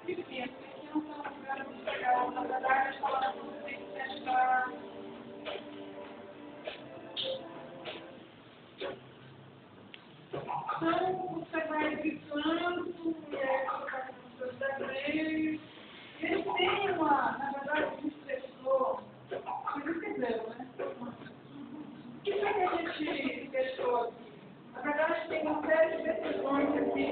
Enfim, aqui não está um lugar muito legal. Na verdade, as palavras têm que testar. Então, você vai gritando, e aí você vai com os seus desenhos. E ele tem uma, na verdade, a gente testou, vocês entenderam, né? O que foi que a gente testou aqui? Na verdade, tem uma série de decisões aqui.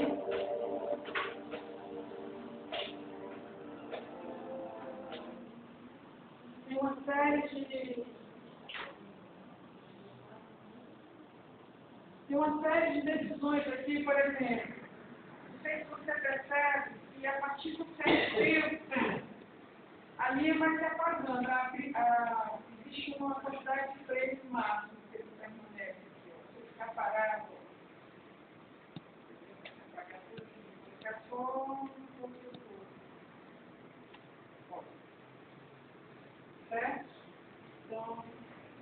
Tem uma série de decisões aqui, por exemplo. Não sei se você percebe que a partir do certo tempo, a linha vai se apagando. Existe uma quantidade de frames máximo que ele permanece. Você ficar parado. Ficar só um pouco. Certo? Então,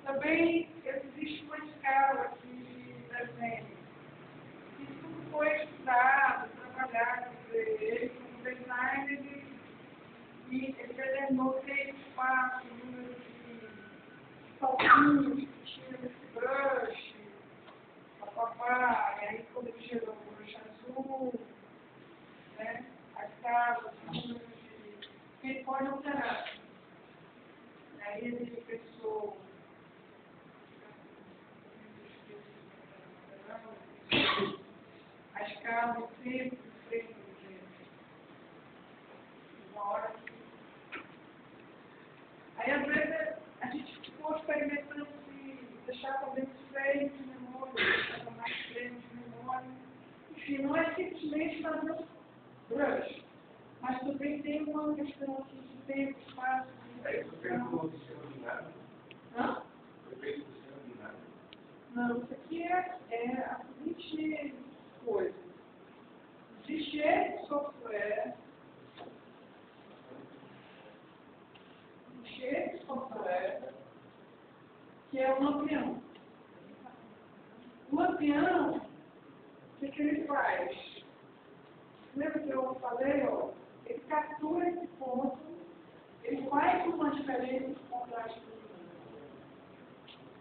também existe uma escala aqui de desenho. E tudo foi estudado, trabalhado por ele, como designer, e ele determinou três espaços, número de saltinhos que tinha nesse brush, papapá, e aí quando ele gerou o brush azul, né, as casas, números de... Ele pode alterar. Aí ele pensou as casas sempre frente uma hora que... Aí às vezes a gente ficou experimentando se deixar com menos frame de memória, deixar com mais frame de memória. Enfim, não é simplesmente fazer um brush, mas também tem uma questão aqui de tempo, espaço, de execução. Hã? Não, isso aqui é a seguinte coisa. Existe esse software, que é o Lampião. O Lampião, o que ele faz? Lembra que eu falei, ó? Ele captura esse ponto, ele faz uma diferença de contraste do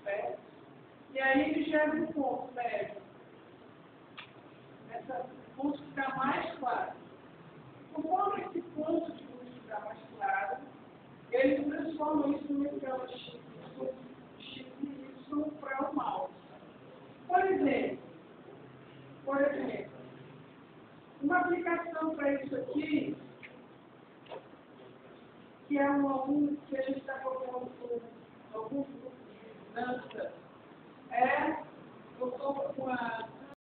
certo? E aí ele gera um ponto médio. Esse ponto fica mais claro. Conforme esse ponto de luz fica mais claro, ele transforma isso numa tela X para o mouse. Por exemplo, uma aplicação para isso aqui, que é um aluno que a gente está colocando com alguns grupos de dança